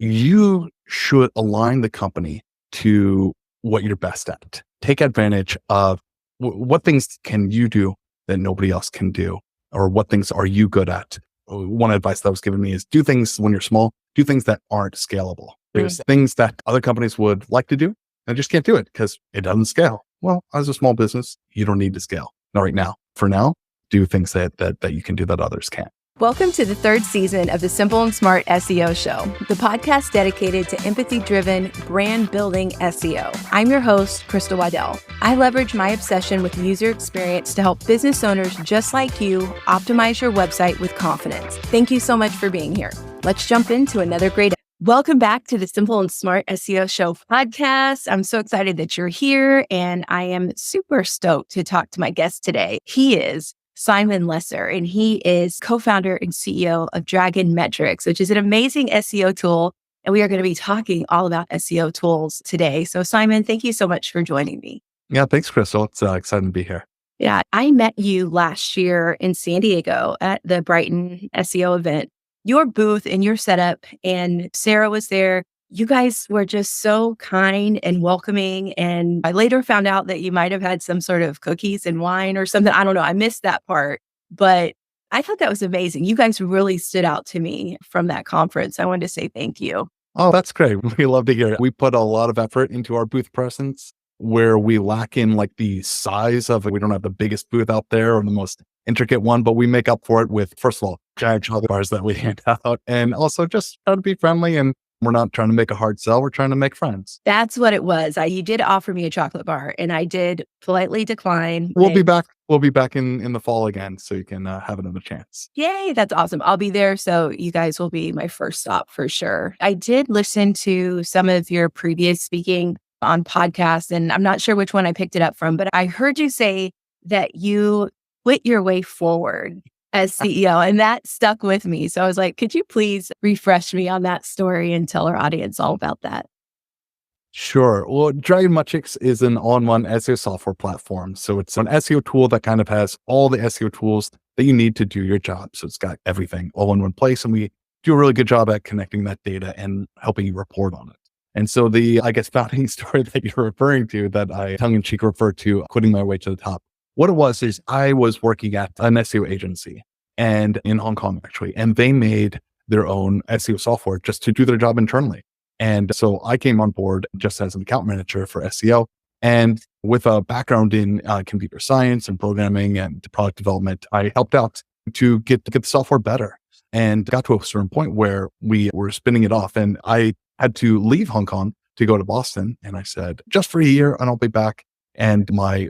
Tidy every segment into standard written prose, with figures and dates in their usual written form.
you should align the company to what you're best at. Take advantage of what things can you do that nobody else can do, or what things are you good at. One advice that was given me is do things when you're small, do things that aren't scalable. There's things that other companies would like to do and just can't do it because it doesn't scale. Well, as a small business, you don't need to scale. Not right now. For now, do things that you can do that others can't. Welcome to the third season of the Simple and Smart SEO Show, the podcast dedicated to empathy-driven, brand-building SEO. I'm your host, Crystal Waddell. I leverage my obsession with user experience to help business owners just like you optimize your website with confidence. Thank you so much for being here. Let's jump into another great. Welcome back to the Simple and Smart SEO Show podcast. I'm so excited that you're here, and I am super stoked to talk to my guest today. He is Simon Lesser, and he is co-founder and CEO of Dragon Metrics, which is an amazing SEO tool. And we are going to be talking all about SEO tools today. So Simon, thank you so much for joining me. Yeah, thanks, Crystal. It's exciting to be here. Yeah, I met you last year in San Diego at the Brighton SEO event. Your booth and your setup, and Sarah was there. You guys were just so kind and welcoming. And I later found out that you might have had some sort of cookies and wine or something. I don't know. I missed that part, but I thought that was amazing. You guys really stood out to me from that conference. I wanted to say thank you. Oh, that's great. We love to hear it. We put a lot of effort into our booth presence where we lack in like the size of it. We don't have the biggest booth out there or the most intricate one, but we make up for it with, first of all, giant chocolate bars that we hand out, and also just try to be friendly. And we're not trying to make a hard sell. We're trying to make friends. That's what it was. You did offer me a chocolate bar, and I did politely decline. We'll be back. We'll be back in the fall again, so you can have another chance. Yay, that's awesome. I'll be there, so you guys will be my first stop for sure. I did listen to some of your previous speaking on podcasts, and I'm not sure which one I picked it up from, but I heard you say that you quit your way forward as CEO, and that stuck with me. So I was like, could you please refresh me on that story and tell our audience all about that? Sure. Well, Dragon Metrics is an all-in-one SEO software platform. So it's an SEO tool that kind of has all the SEO tools that you need to do your job. So it's got everything all in one place. And we do a really good job at connecting that data and helping you report on it. And so the, I guess, founding story that you're referring to, that I tongue-in-cheek refer to quitting my way to the top. What it was is I was working at an SEO agency and in Hong Kong, actually, and they made their own SEO software just to do their job internally. And so I came on board just as an account manager for SEO, and with a background in computer science and programming and product development, I helped out to get the software better, and got to a certain point where we were spinning it off, and I had to leave Hong Kong to go to Boston. And I said, just for a year and I'll be back. And my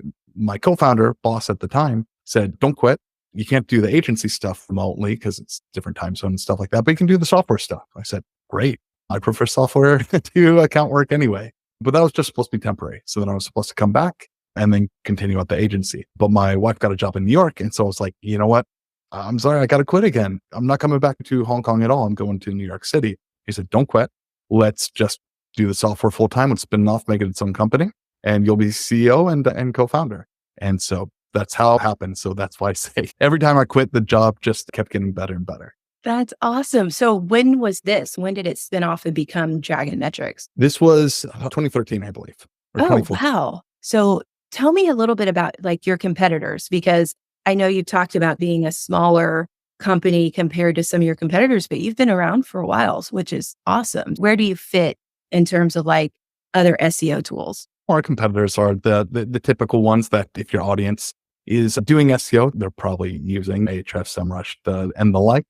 co-founder, boss at the time, said, don't quit. You can't do the agency stuff remotely because it's different time zone and stuff like that, but you can do the software stuff. I said, great. I prefer software to account work anyway. But that was just supposed to be temporary. So then I was supposed to come back and then continue at the agency. But my wife got a job in New York. And so I was like, you know what? I'm sorry, I got to quit again. I'm not coming back to Hong Kong at all. I'm going to New York City. He said, don't quit. Let's just do the software full time. Let's spin it off, make it its own company, and you'll be CEO and co-founder. And so that's how it happened. So that's why I say every time I quit, the job just kept getting better and better. That's awesome. So when was this? When did it spin off and become Dragon Metrics? This was 2013, I believe. Oh, wow. So tell me a little bit about like your competitors, because I know you talked about being a smaller company compared to some of your competitors, but you've been around for a while, which is awesome. Where do you fit in terms of like other SEO tools? Our competitors are the typical ones that if your audience is doing SEO, they're probably using Ahrefs, SEMrush, and the like.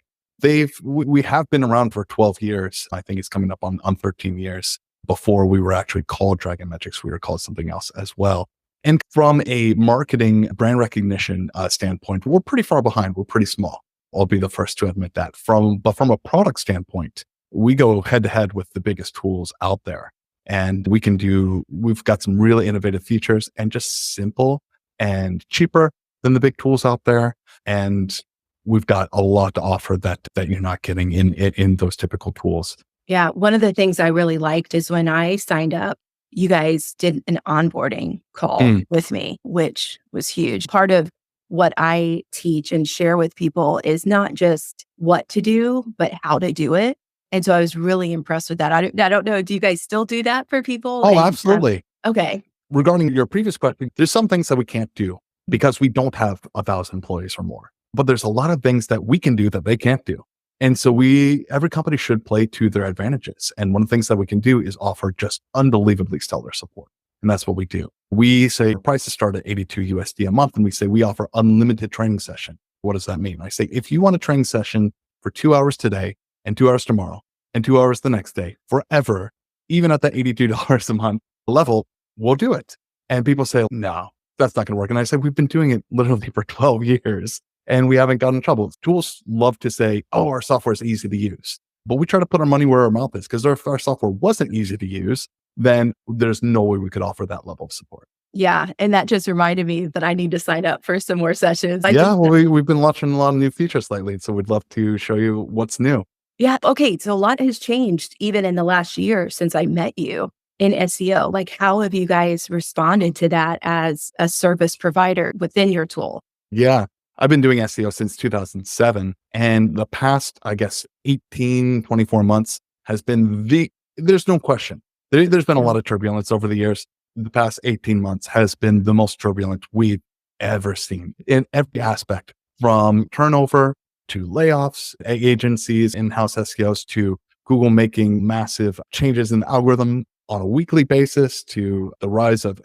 We have been around for 12 years. I think it's coming up on 13 years. Before we were actually called Dragon Metrics, we were called something else as well. And from a marketing brand recognition standpoint, we're pretty far behind. We're pretty small. I'll be the first to admit that. But from a product standpoint, we go head to head with the biggest tools out there. And we've got some really innovative features and just simple and cheaper than the big tools out there. And we've got a lot to offer that you're not getting in those typical tools. Yeah. One of the things I really liked is when I signed up, you guys did an onboarding call with me, which was huge. Part of what I teach and share with people is not just what to do, but how to do it. And so I was really impressed with that. I don't know. Do you guys still do that for people? Oh, And absolutely. okay. Regarding your previous question, there's some things that we can't do because we don't have 1,000 employees or more. But there's a lot of things that we can do that they can't do. And so every company should play to their advantages. And one of the things that we can do is offer just unbelievably stellar support. And that's what we do. We say prices start at 82 USD a month. And we say we offer unlimited training session. What does that mean? I say, if you want a training session for 2 hours today and 2 hours tomorrow and 2 hours the next day, forever, even at the $82 a month level, we'll do it. And people say, no, that's not going to work. And I say, we've been doing it literally for 12 years and we haven't gotten in trouble. Tools love to say, oh, our software is easy to use. But we try to put our money where our mouth is, because if our software wasn't easy to use, then there's no way we could offer that level of support. Yeah. And that just reminded me that I need to sign up for some more sessions. We've been launching a lot of new features lately. So we'd love to show you what's new. Yeah. Okay. So a lot has changed even in the last year since I met you in SEO. Like, how have you guys responded to that as a service provider within your tool? Yeah. I've been doing SEO since 2007. And the past, 18, 24 months has been there's no question. There's been a lot of turbulence over the years. The past 18 months has been the most turbulent we've ever seen in every aspect, from turnover to layoffs, agencies, in-house SEOs, to Google making massive changes in the algorithm on a weekly basis, to the rise of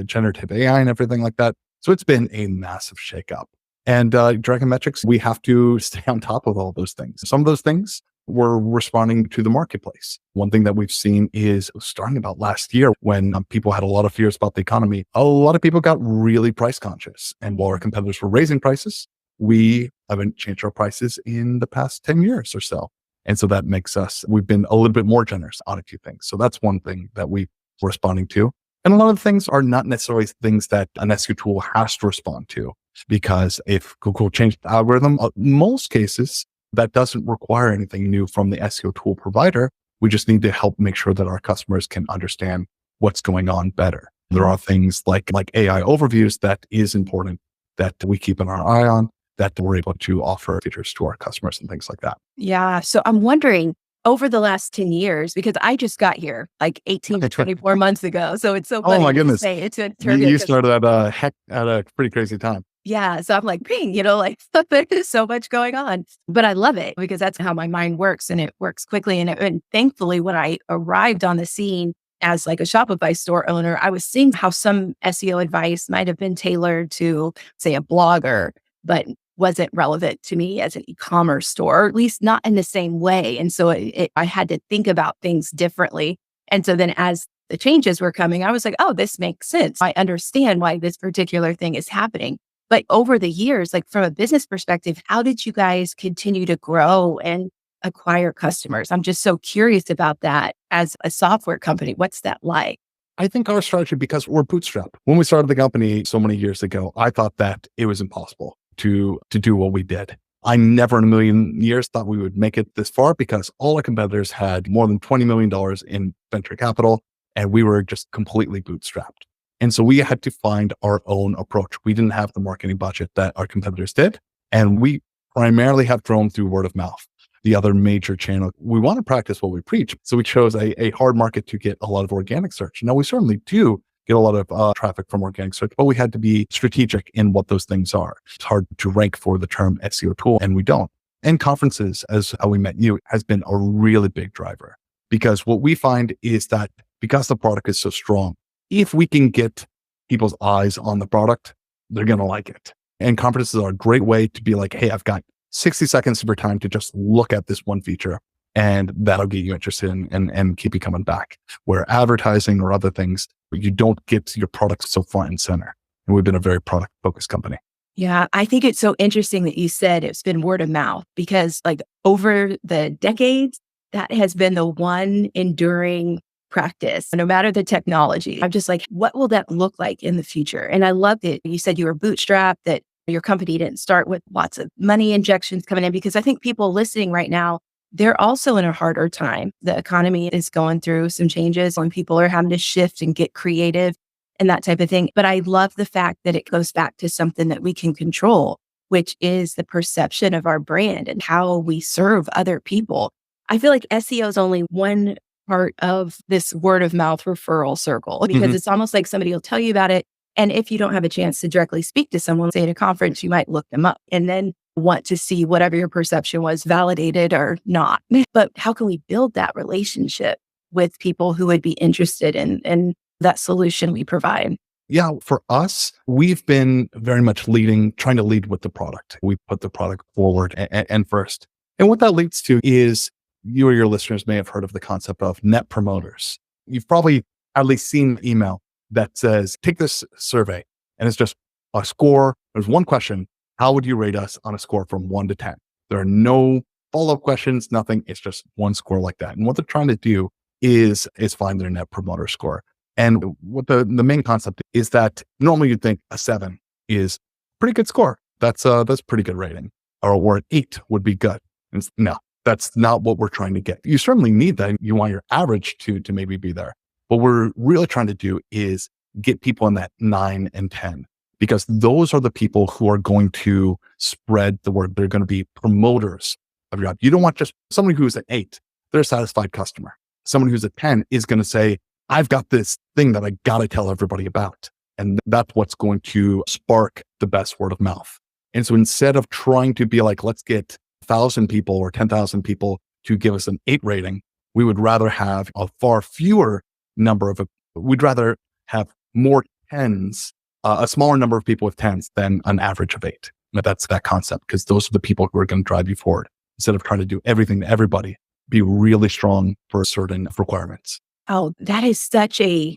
generative AI and everything like that. So it's been a massive shakeup. And Dragon Metrics, we have to stay on top of all those things. Some of those things we're responding to the marketplace. One thing that we've seen is starting about last year, when people had a lot of fears about the economy, a lot of people got really price conscious. And while our competitors were raising prices, we haven't changed our prices in the past 10 years or so. And so that makes we've been a little bit more generous on a few things. So that's one thing that we're responding to. And a lot of things are not necessarily things that an SEO tool has to respond to, because if Google changed the algorithm, most cases, that doesn't require anything new from the SEO tool provider. We just need to help make sure that our customers can understand what's going on better. There are things like AI overviews that is important, that we keep an eye on, that we're able to offer features to our customers and things like that. Yeah. So I'm wondering, over the last 10 years, because I just got here like 18 to 24 months ago. So it's so funny. Oh my goodness. Say it's a You started at a pretty crazy time. Yeah. So I'm like, there's so much going on, but I love it because that's how my mind works, and it works quickly. And thankfully, when I arrived on the scene as like a Shopify store owner, I was seeing how some SEO advice might have been tailored to, say, a blogger, but wasn't relevant to me as an e-commerce store, or at least not in the same way. And so I had to think about things differently. And so then as the changes were coming, I was like, oh, this makes sense. I understand why this particular thing is happening. But over the years, like from a business perspective, how did you guys continue to grow and acquire customers? I'm just so curious about that as a software company. What's that like? I think our strategy, because we're bootstrapped. When we started the company so many years ago, I thought that it was impossible to do what we did. I never in a million years thought we would make it this far, because all our competitors had more than $20 million in venture capital, and we were just completely bootstrapped. And so we had to find our own approach. We didn't have the marketing budget that our competitors did. And we primarily have grown through word of mouth, the other major channel. We want to practice what we preach. So we chose a hard market to get a lot of organic search. Now, we certainly do get a lot of traffic from organic search, but we had to be strategic in what those things are. It's hard to rank for the term SEO tool, and we don't. And conferences, as how we met you, has been a really big driver, because what we find is that because the product is so strong, if we can get people's eyes on the product, they're going to like it. And conferences are a great way to be like, hey, I've got 60 seconds of your time to just look at this one feature, and that'll get you interested and keep you coming back. Where advertising or other things, you don't get your products so front and center. And we've been a very product focused company. Yeah, I think it's so interesting that you said it's been word of mouth, because like over the decades, that has been the one enduring practice, no matter the technology. I'm just like, what will that look like in the future? And I loved it. You said you were bootstrapped, that your company didn't start with lots of money injections coming in, because I think people listening right now, they're also in a harder time. The economy is going through some changes when people are having to shift and get creative and that type of thing. But I love the fact that it goes back to something that we can control, which is the perception of our brand and how we serve other people. I feel like SEO is only one part of this word of mouth referral circle because it's almost like somebody will tell you about it. And if you don't have a chance to directly speak to someone, say at a conference, you might look them up and then want to see whatever your perception was validated or not. But how can we build that relationship with people who would be interested in that solution we provide? Yeah, for us, we've been very much trying to lead with the product. We put the product forward and first. And what that leads to is you or your listeners may have heard of the concept of net promoters. You've probably at least seen an email that says, take this survey, and it's just a score. There's one question. How would you rate us on a score from 1 to 10? There are no follow-up questions, nothing. It's just one score like that. And what they're trying to do is find their net promoter score. And what the main concept is that normally you'd think a 7 is pretty good score. That's pretty good rating, or an 8 would be good. And no, that's not what we're trying to get. You certainly need that. You want your average to maybe be there. What we're really trying to do is get people in that 9 and 10, because those are the people who are going to spread the word. They're going to be promoters of your app. You don't want just somebody who's an 8, they're a satisfied customer. Someone who's a 10 is going to say, I've got this thing that I got to tell everybody about. And that's what's going to spark the best word of mouth. And so instead of trying to be like, let's get 1,000 people or 10,000 people to give us an 8 rating, we would rather have a far fewer number of, we'd rather have more 10s, a smaller number of people with 10s than an average of 8. But that's that concept, because those are the people who are going to drive you forward. Instead of trying to do everything to everybody, be really strong for certain requirements. Oh, that's such a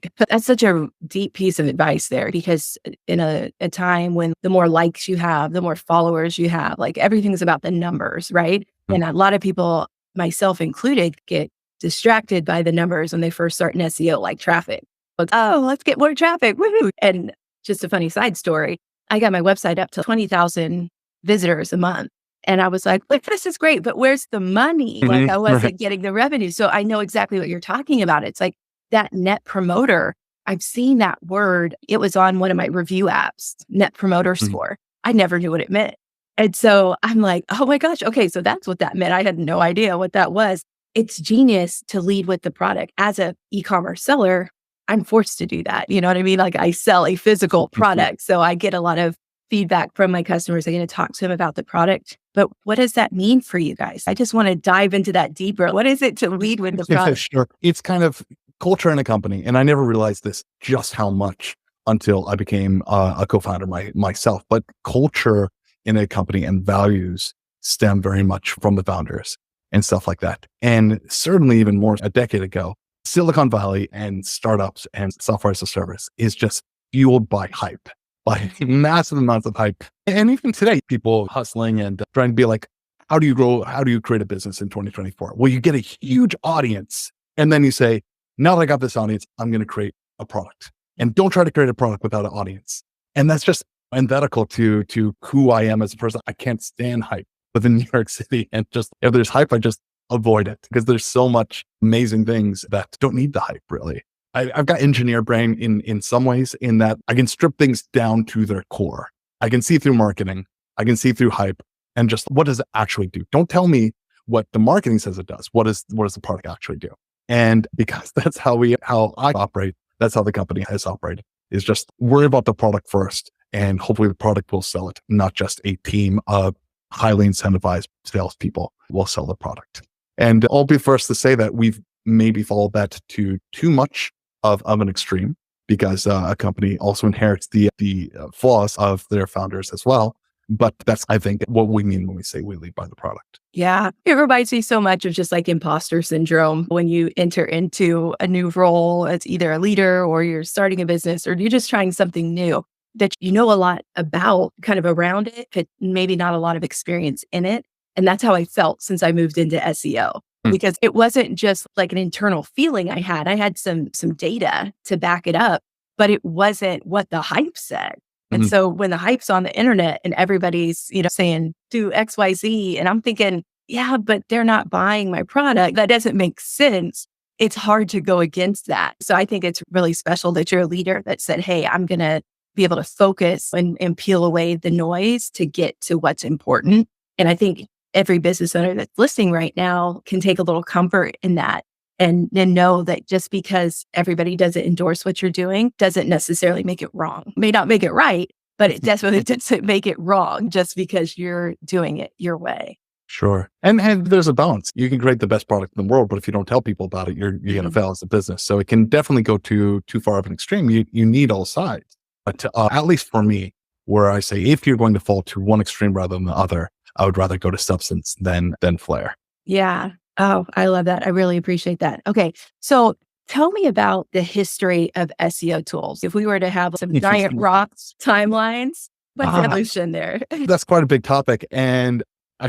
deep piece of advice there, because in a time when the more likes you have, the more followers you have, like everything's about the numbers, right? And a lot of people, myself included, get distracted by the numbers when they first start in SEO, like traffic. Like, oh, let's get more traffic. Woo-hoo. And just a funny side story, I got my website up to 20,000 visitors a month. And I was like, look, this is great, but where's the money? Like I wasn't getting the revenue. So I know exactly what you're talking about. It's like that net promoter. I've seen that word. It was on one of my review apps, net promoter score. I never knew what it meant. And so I'm like, oh my gosh. Okay. So that's what that meant. I had no idea what that was. It's genius to lead with the product. As a e-commerce seller, I'm forced to do that. You know what I mean? Like I sell a physical product. So I get a lot of feedback from my customers. I'm going to talk to them about the product. But what does that mean for you guys? I just want to dive into that deeper. What is it to lead with the product? Sure. It's kind of culture in a company. And I never realized this just how much until I became a co-founder myself. But culture in a company and values stem very much from the founders and stuff like that. And certainly even more a decade ago, Silicon Valley and startups and software as a service is just fueled by hype. By massive amounts of hype. And even today, people hustling and trying to be like, how do you grow? How do you create a business in 2024? Well, you get a huge audience. And then you say, now that I got this audience, I'm going to create a product. And don't try to create a product without an audience. And that's just antithetical to who I am as a person. I can't stand hype within New York City. And just if there's hype, I just avoid it, because there's so much amazing things that don't need the hype, really. I've got engineer brain in some ways, in that I can strip things down to their core. I can see through marketing. I can see through hype, and just what does it actually do? Don't tell me what the marketing says it does. What does the product actually do? And because that's how I operate, that's how the company has operated, is just worry about the product first, and hopefully the product will sell it, not just a team of highly incentivized salespeople will sell the product. And I'll be first to say that we've maybe followed that to too much of an extreme, because a company also inherits the flaws of their founders as well. But that's, I think, what we mean when we say we lead by the product. Yeah. It reminds me so much of just like imposter syndrome when you enter into a new role as either a leader, or you're starting a business, or you're just trying something new that you know a lot about, kind of around it, but maybe not a lot of experience in it. And that's how I felt since I moved into SEO. Because it wasn't just like an internal feeling I had some data to back it up, but it wasn't what the hype said. And so when the hype's on the internet and everybody's, saying do XYZ, and I'm thinking, yeah, but they're not buying my product. That doesn't make sense. It's hard to go against that. So I think it's really special that you're a leader that said, hey, I'm going to be able to focus and peel away the noise to get to what's important. And I think every business owner that's listening right now can take a little comfort in that and then know that just because everybody doesn't endorse what you're doing doesn't necessarily make it wrong. May not make it right, but it definitely doesn't make it wrong just because you're doing it your way. Sure. And there's a balance. You can create the best product in the world, but if you don't tell people about it, you're going to fail as a business. So it can definitely go too far of an extreme. You need all sides. But at least for me, where I say if you're going to fall to one extreme rather than the other, I would rather go to substance than flair. Yeah. Oh, I love that. I really appreciate that. Okay. So tell me about the history of SEO tools. If we were to have some giant rocks timelines, what's the evolution there? That's quite a big topic. And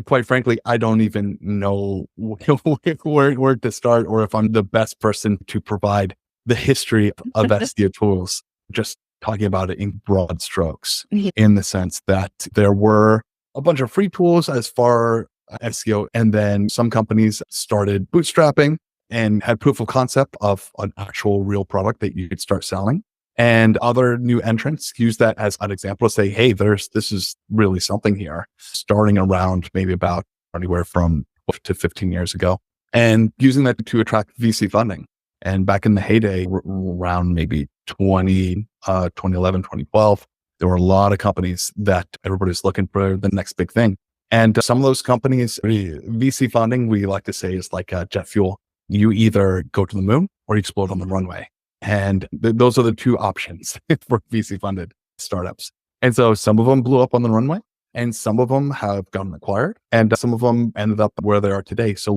quite frankly, I don't even know where to start or if I'm the best person to provide the history of SEO tools. Just talking about it in broad strokes, in the sense that there were a bunch of free tools as far as SEO, and then some companies started bootstrapping and had proof of concept of an actual real product that you could start selling. And other new entrants use that as an example to say, hey, this is really something here, starting around maybe about anywhere from 12 to 15 years ago, and using that to attract VC funding. And back in the heyday, around maybe 2011, 2012, there were a lot of companies that everybody's looking for the next big thing. And some of those companies, VC funding, we like to say is like jet fuel. You either go to the moon or you explode on the runway. And those are the two options for VC funded startups. And so some of them blew up on the runway and some of them have gotten acquired and some of them ended up where they are today. So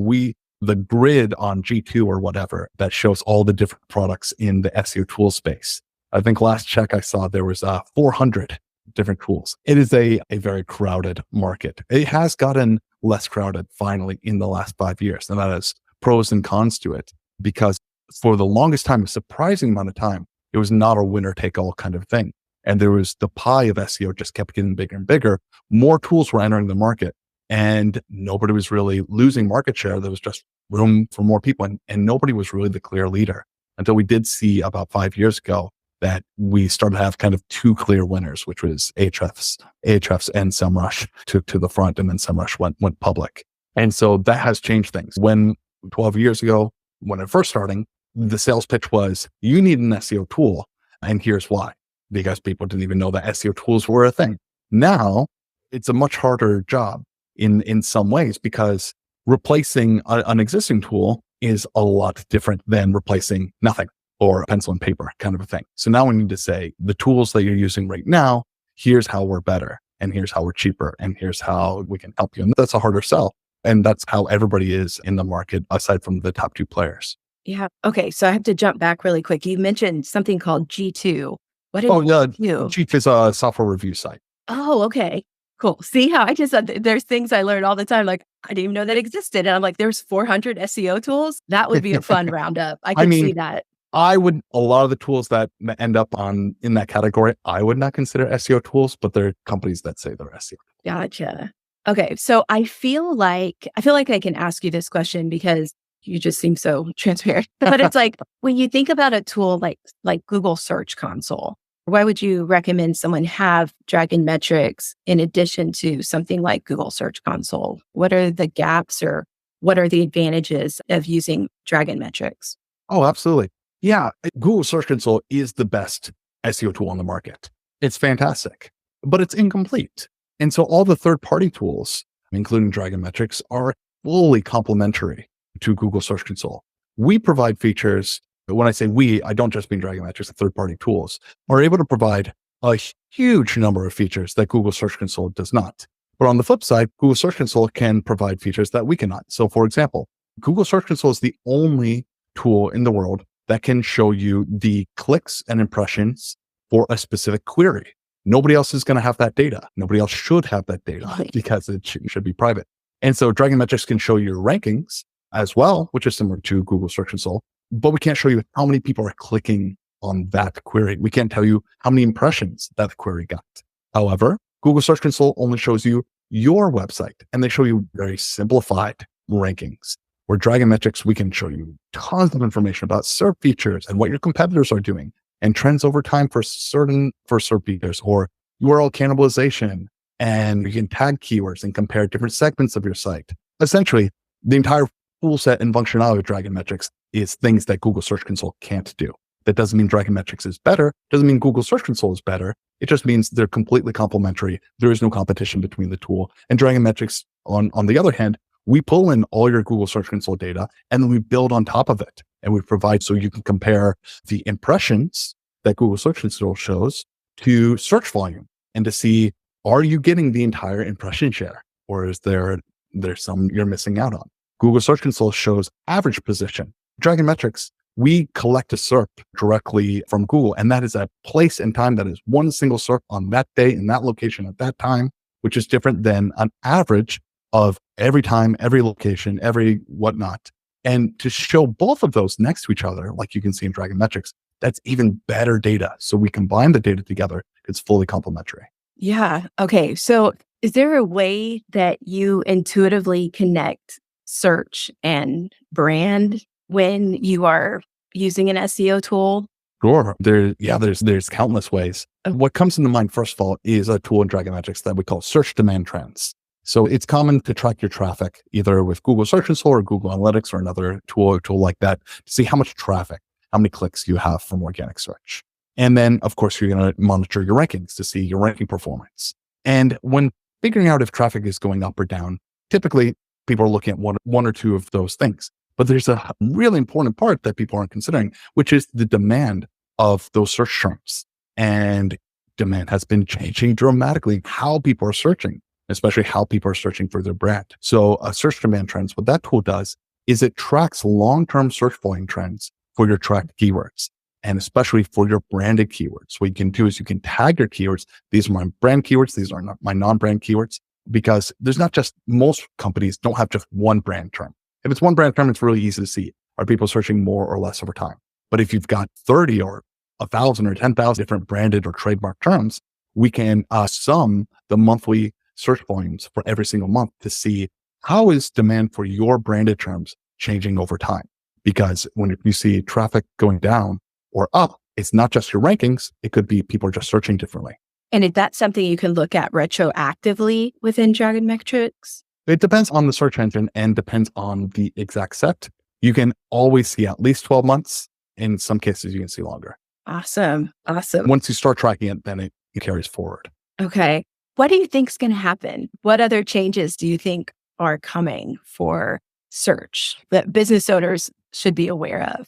the grid on G2 or whatever that shows all the different products in the SEO tool space. I think last check I saw there was 400 different tools. It is a very crowded market. It has gotten less crowded finally in the last 5 years. And that has pros and cons to it, because for the longest time, a surprising amount of time, it was not a winner take all kind of thing. And there was the pie of SEO just kept getting bigger and bigger. More tools were entering the market and nobody was really losing market share. There was just room for more people and nobody was really the clear leader until we did see about 5 years ago that we started to have kind of two clear winners, which was Ahrefs and SEMrush took to the front, and then SEMrush went public. And so that has changed things. When 12 years ago, when it first starting, the sales pitch was, you need an SEO tool. And here's why, because people didn't even know that SEO tools were a thing. Now it's a much harder job in some ways, because replacing an existing tool is a lot different than replacing nothing or pencil and paper kind of a thing. So now we need to say the tools that you're using right now, here's how we're better and here's how we're cheaper and here's how we can help you. And that's a harder sell. And that's how everybody is in the market, aside from the top two players. Yeah. Okay. So I have to jump back really quick. You mentioned something called G2. What is G2? G2 is a software review site. Oh, okay. Cool. See how I just said there's things I learn all the time. Like, I didn't even know that existed. And I'm like, there's 400 SEO tools. That would be a fun roundup. I can see that. A lot of the tools that end up in that category, I would not consider SEO tools, but there are companies that say they're SEO. Gotcha. Okay. So I feel like I can ask you this question because you just seem so transparent. But it's like, when you think about a tool like Google Search Console, why would you recommend someone have Dragon Metrics in addition to something like Google Search Console? What are the gaps or what are the advantages of using Dragon Metrics? Oh, absolutely. Yeah. Google Search Console is the best SEO tool on the market. It's fantastic, but it's incomplete. And so all the third-party tools, including Dragon Metrics, are fully complementary to Google Search Console. We provide features. When I say we, I don't just mean Dragon Metrics, the third-party tools are able to provide a huge number of features that Google Search Console does not. But on the flip side, Google Search Console can provide features that we cannot. So for example, Google Search Console is the only tool in the world that can show you the clicks and impressions for a specific query. Nobody else is going to have that data. Nobody else should have that data because it should be private. And so Dragon Metrics can show your rankings as well, which is similar to Google Search Console, but we can't show you how many people are clicking on that query. We can't tell you how many impressions that query got. However, Google Search Console only shows you your website, and they show you very simplified rankings. Where Dragon Metrics, we can show you tons of information about SERP features and what your competitors are doing and trends over time for SERP features or URL cannibalization and you can tag keywords and compare different segments of your site. Essentially, the entire tool set and functionality of Dragon Metrics is things that Google Search Console can't do. That doesn't mean Dragon Metrics is better. Doesn't mean Google Search Console is better. It just means they're completely complementary. There is no competition between the tool. And Dragon Metrics, on the other hand, we pull in all your Google Search Console data and then we build on top of it. And we provide so you can compare the impressions that Google Search Console shows to search volume and to see, are you getting the entire impression share? Or is there's some you're missing out on? Google Search Console shows average position. Dragon Metrics, we collect a SERP directly from Google, and that is a place and time that is one single SERP on that day in that location at that time, which is different than an average of every time, every location, every whatnot. And to show both of those next to each other, like you can see in Dragon Metrics, that's even better data. So we combine the data together. It's fully complementary. Yeah. Okay. So is there a way that you intuitively connect search and brand when you are using an SEO tool? Sure. There's countless ways. What comes into mind, first of all, is a tool in Dragon Metrics that we call search demand trends. So it's common to track your traffic either with Google Search Console or Google Analytics or another tool like that to see how much traffic, how many clicks you have from organic search. And then, of course, you're going to monitor your rankings to see your ranking performance. And when figuring out if traffic is going up or down, typically people are looking at one or two of those things. But there's a really important part that people aren't considering, which is the demand of those search terms. And demand has been changing dramatically how people are searching, especially how people are searching for their brand. So search demand trends, what that tool does is it tracks long-term search volume trends for your tracked keywords, and especially for your branded keywords. What you can do is you can tag your keywords. These are my brand keywords. These are not my non-brand keywords, because there's not just, most companies don't have just one brand term. If it's one brand term, it's really easy to see. Are people searching more or less over time? But if you've got 30 or 1,000 or 10,000 different branded or trademark terms, we can sum the monthly search volumes for every single month to see how is demand for your branded terms changing over time. Because when you see traffic going down or up, it's not just your rankings. It could be people are just searching differently. And if that's something you can look at retroactively within Dragon Metrics? It depends on the search engine and depends on the exact set. You can always see at least 12 months. In some cases, you can see longer. Awesome. Once you start tracking it, then it carries forward. Okay. What do you think is going to happen? What other changes do you think are coming for search that business owners should be aware of?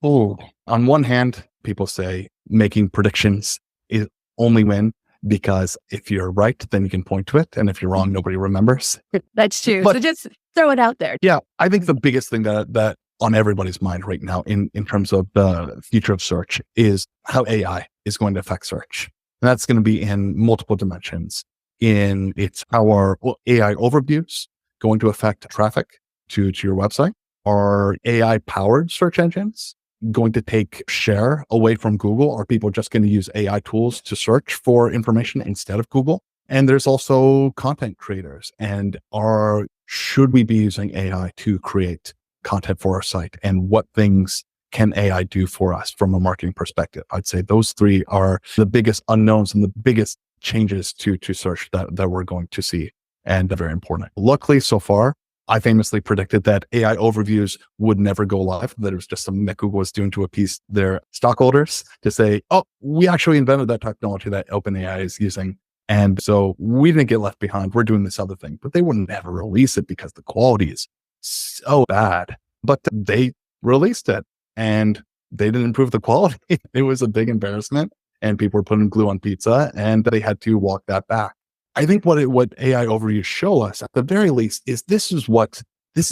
Oh, on one hand, people say making predictions is only win, because if you're right, then you can point to it. And if you're wrong, nobody remembers. That's true. But, so just throw it out there. Yeah. I think the biggest thing that on everybody's mind right now in terms of the future of search is how AI is going to affect search. And that's going to be in multiple dimensions. It's how our AI overviews going to affect traffic to your website? Are AI powered search engines going to take share away from Google? Are people just going to use AI tools to search for information instead of Google? And there's also content creators. And should we be using AI to create content for our site? And what things can AI do for us from a marketing perspective? I'd say those three are the biggest unknowns and the biggest changes to search that we're going to see, and they're very important. Luckily, so far, I famously predicted that AI overviews would never go live, that it was just something that Google was doing to appease their stockholders to say, oh, we actually invented that technology that OpenAI is using. And so we didn't get left behind. We're doing this other thing, but they would never release it because the quality is so bad. But they released it and they didn't improve the quality. It was a big embarrassment and people were putting glue on pizza and they had to walk that back. I think what AI overviews show us at the very least is this is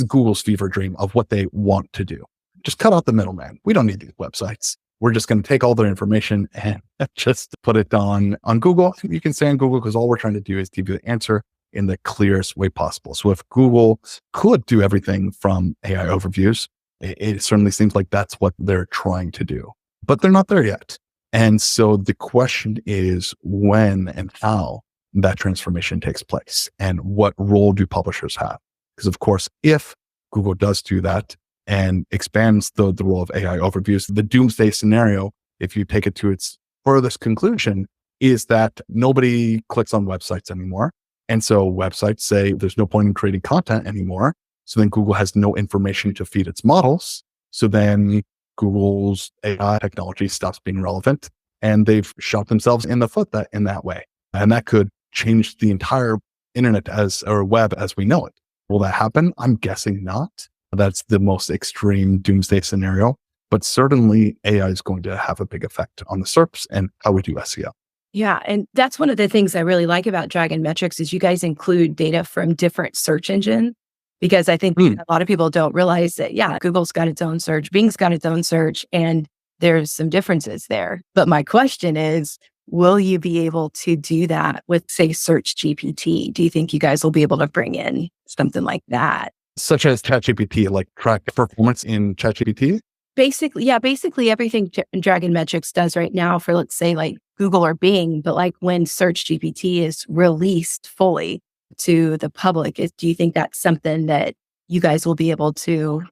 Google's fever dream of what they want to do. Just cut out the middleman. We don't need these websites. We're just going to take all their information and just put it on Google. You can say on Google because all we're trying to do is give you the answer in the clearest way possible. So if Google could do everything from AI overviews, it certainly seems like that's what they're trying to do, but they're not there yet. And so the question is when and how that transformation takes place and what role do publishers have? Because of course, if Google does do that and expands the role of AI overviews, the doomsday scenario, if you take it to its furthest conclusion, is that nobody clicks on websites anymore. And so websites say there's no point in creating content anymore. So then Google has no information to feed its models. So then Google's AI technology stops being relevant, and they've shot themselves in the foot in that way. And that could change the entire internet or web as we know it. Will that happen? I'm guessing not. That's the most extreme doomsday scenario. But certainly AI is going to have a big effect on the SERPs and how we do SEO. Yeah. And that's one of the things I really like about Dragon Metrics is you guys include data from different search engines, because I think a lot of people don't realize that, Google's got its own search, Bing's got its own search, and there's some differences there. But my question is, will you be able to do that with, say, Search GPT? Do you think you guys will be able to bring in something like that? Such as ChatGPT, like track performance in ChatGPT? Basically everything Dragon Metrics does right now for, let's say, like Google or Bing, but like when Search GPT is released fully to the public, do you think that's something that you guys will be able to,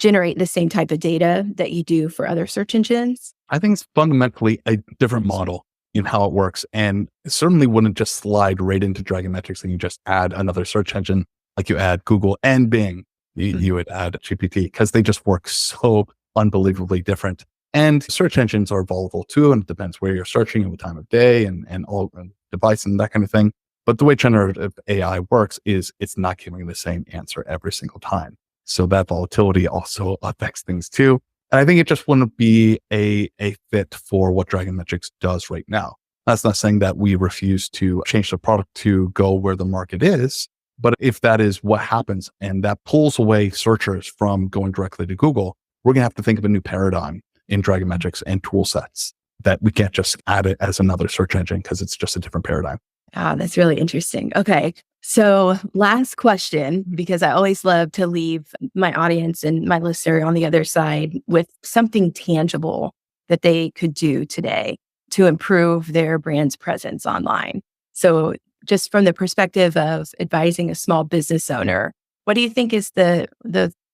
generate the same type of data that you do for other search engines? I think it's fundamentally a different model in how it works. And it certainly wouldn't just slide right into Dragon Metrics and you just add another search engine, like you add Google and Bing. You would add GPT, because they just work so unbelievably different. And search engines are volatile too, and it depends where you're searching and what time of day and all device and that kind of thing. But the way generative AI works is it's not giving the same answer every single time. So that volatility also affects things too. And I think it just wouldn't be a fit for what Dragon Metrics does right now. That's not saying that we refuse to change the product to go where the market is. But if that is what happens and that pulls away searchers from going directly to Google, we're going to have to think of a new paradigm in Dragon Metrics and tool sets, that we can't just add it as another search engine because it's just a different paradigm. Ah, that's really interesting. Okay. So last question, because I always love to leave my audience and my listener on the other side with something tangible that they could do today to improve their brand's presence online. So just from the perspective of advising a small business owner, what do you think is the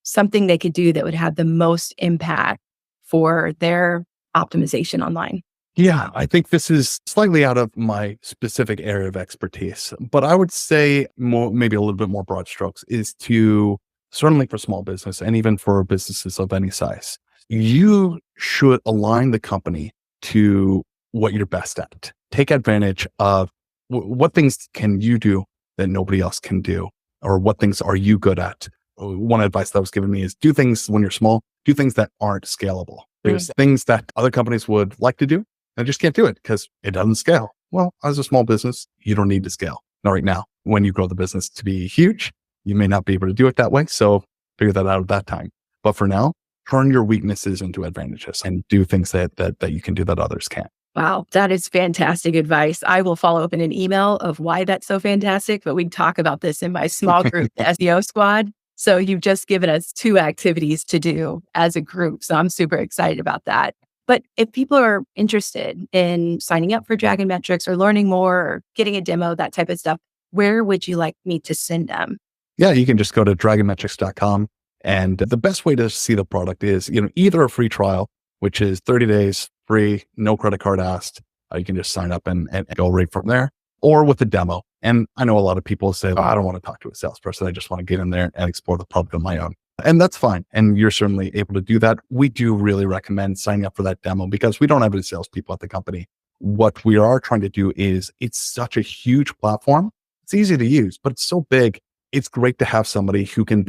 something they could do that would have the most impact for their optimization online? Yeah, I think this is slightly out of my specific area of expertise, but I would say maybe a little bit more broad strokes is to, certainly for small business and even for businesses of any size, you should align the company to what you're best at. Take advantage of what things can you do that nobody else can do, or what things are you good at. One advice that was given me is do things when you're small, do things that aren't scalable. There's things that other companies would like to do and just can't do it because it doesn't scale. Well, as a small business, you don't need to scale. Not right now. When you grow the business to be huge, you may not be able to do it that way. So figure that out at that time. But for now, turn your weaknesses into advantages and do things that you can do that others can't. Wow, that is fantastic advice. I will follow up in an email of why that's so fantastic, but we can talk about this in my small group, the SEO squad. So you've just given us 2 activities to do as a group. So I'm super excited about that. But if people are interested in signing up for Dragon Metrics or learning more or getting a demo, that type of stuff, where would you like me to send them? Yeah, you can just go to dragonmetrics.com. And the best way to see the product is, either a free trial, which is 30 days free, no credit card asked. You can just sign up and go right from there, or with a demo. And I know a lot of people say, I don't want to talk to a salesperson. I just want to get in there and explore the product on my own. And that's fine. And you're certainly able to do that. We do really recommend signing up for that demo because we don't have any salespeople at the company. What we are trying to do is, it's such a huge platform. It's easy to use, but it's so big. It's great to have somebody who can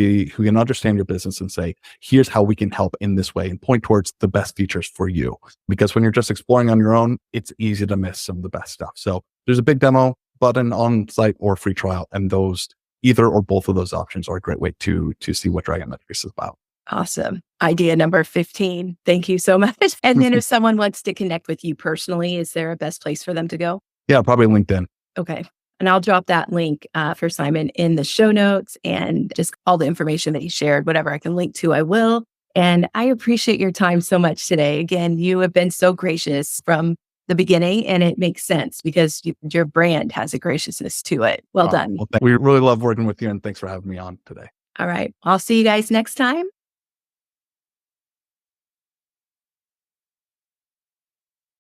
understand your business and say, here's how we can help in this way and point towards the best features for you. Because when you're just exploring on your own, it's easy to miss some of the best stuff. So there's a big demo button on site or free trial, and those either or both of those options are a great way to see what Dragon Metrics is about. Awesome. Idea number 15. Thank you so much. And then if someone wants to connect with you personally, is there a best place for them to go? Yeah, probably LinkedIn. Okay. And I'll drop that link for Simon in the show notes, and just all the information that he shared, whatever I can link to, I will. And I appreciate your time so much today. Again, you have been so gracious from the beginning, and it makes sense because your brand has a graciousness to it. Well done. Well, we really love working with you, and thanks for having me on today. All right. I'll see you guys next time.